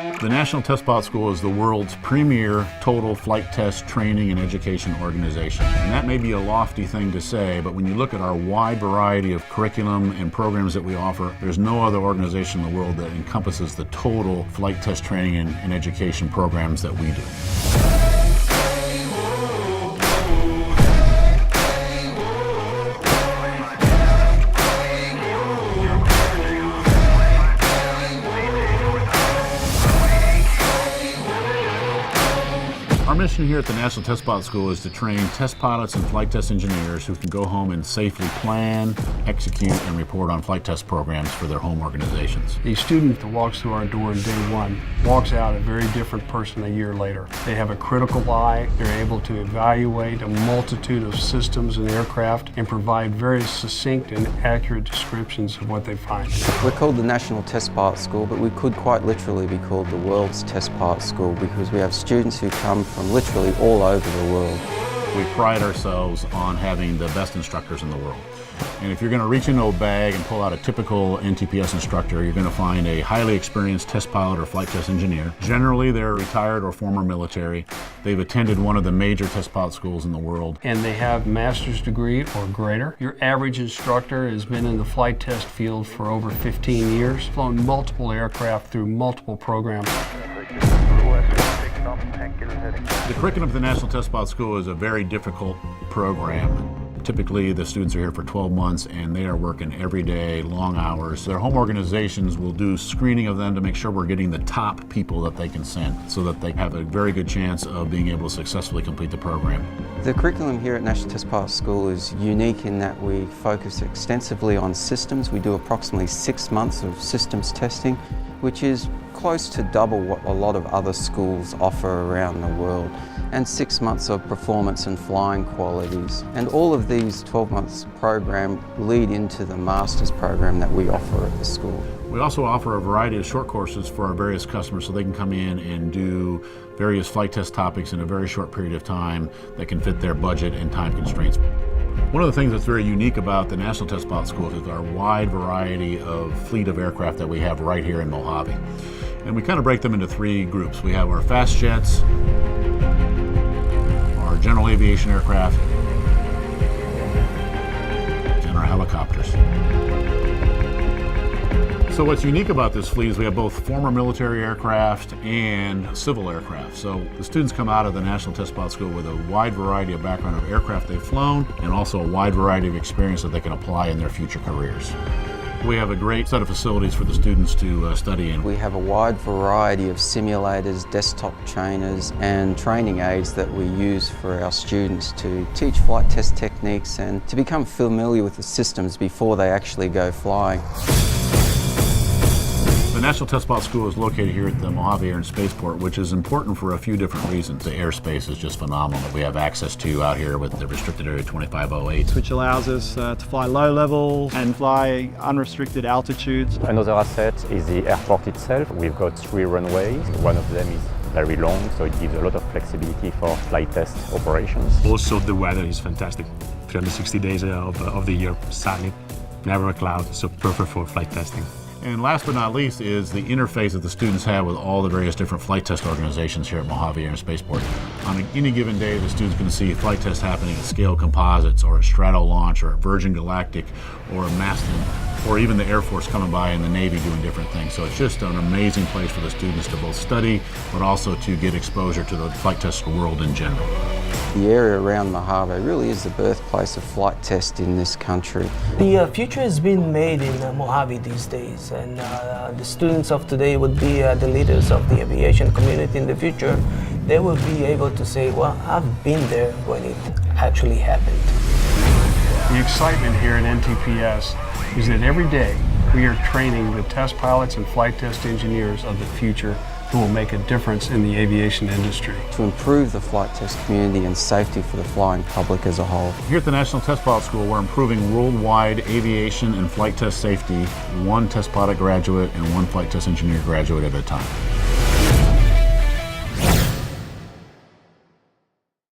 The National Test Pilot School is the world's premier total flight test training and education organization. And that may be a lofty thing to say, but when you look at our wide variety of curriculum and programs that we offer, there's no other organization in the world that encompasses the total flight test training and education programs that we do. Our mission here at the National Test Pilot School is to train test pilots and flight test engineers who can go home and safely plan, execute, and report on flight test programs for their home organizations. A student that walks through our door on day one walks out a very different person a year later. They have a critical eye, they're able to evaluate a multitude of systems and aircraft and provide very succinct and accurate descriptions of what they find. We're called the National Test Pilot School, but we could quite literally be called the world's Test Pilot School because we have students who come from literally all over the world. We pride ourselves on having the best instructors in the world. And if you're going to reach into a bag and pull out a typical NTPS instructor, you're going to find a highly experienced test pilot or flight test engineer. Generally, they're retired or former military. They've attended one of the major test pilot schools in the world. And they have a master's degree or greater. Your average instructor has been in the flight test field for over 15 years, flown multiple aircraft through multiple programs. The curriculum of the National Test Pilot School is a very difficult program. Typically, the students are here for 12 months and they are working every day, long hours. Their home organizations will do screening of them to make sure we're getting the top people that they can send so that they have a very good chance of being able to successfully complete the program. The curriculum here at National Test Pilot School is unique in that we focus extensively on systems. We do approximately 6 months of systems testing, which is close to double what a lot of other schools offer around the world, and 6 months of performance and flying qualities. And all of these 12 months program lead into the master's program that we offer at the school. We also offer a variety of short courses for our various customers so they can come in and do various flight test topics in a very short period of time that can fit their budget and time constraints. One of the things that's very unique about the National Test Pilot School is our wide variety of fleet of aircraft that we have right here in Mojave. And we kind of break them into 3 groups. We have our fast jets, our general aviation aircraft, and our helicopters. So what's unique about this fleet is we have both former military aircraft and civil aircraft. So the students come out of the National Test Pilot School with a wide variety of background of aircraft they've flown and also a wide variety of experience that they can apply in their future careers. We have a great set of facilities for the students to study in. We have a wide variety of simulators, desktop trainers and training aids that we use for our students to teach flight test techniques and to become familiar with the systems before they actually go flying. The National Test Pilot School is located here at the Mojave Air and Spaceport, which is important for a few different reasons. The airspace is just phenomenal that we have access to out here with the restricted area 2508. Which allows us to fly low level and fly unrestricted altitudes. Another asset is the airport itself. We've got 3 runways. One of them is very long, so it gives a lot of flexibility for flight test operations. Also, the weather is fantastic. 360 days of the year, sunny, never a cloud, so perfect for flight testing. And last but not least is the interface that the students have with all the various different flight test organizations here at Mojave Air and Spaceport. On any given day, the students can see flight tests happening at Scale Composites or at Strato Launch or at Virgin Galactic or at Maston, or even the Air Force coming by and the Navy doing different things. So it's just an amazing place for the students to both study, but also to get exposure to the flight test world in general. The area around Mojave really is the birthplace of flight test in this country. The future has been made in Mojave these days, and the students of today would be the leaders of the aviation community in the future. They will be able to say, well, I've been there when it actually happened. The excitement here at NTPS is that every day we are training the test pilots and flight test engineers of the future who will make a difference in the aviation industry. To improve the flight test community and safety for the flying public as a whole. Here at the National Test Pilot School, we're improving worldwide aviation and flight test safety, 1 test pilot graduate and 1 flight test engineer graduate at a time.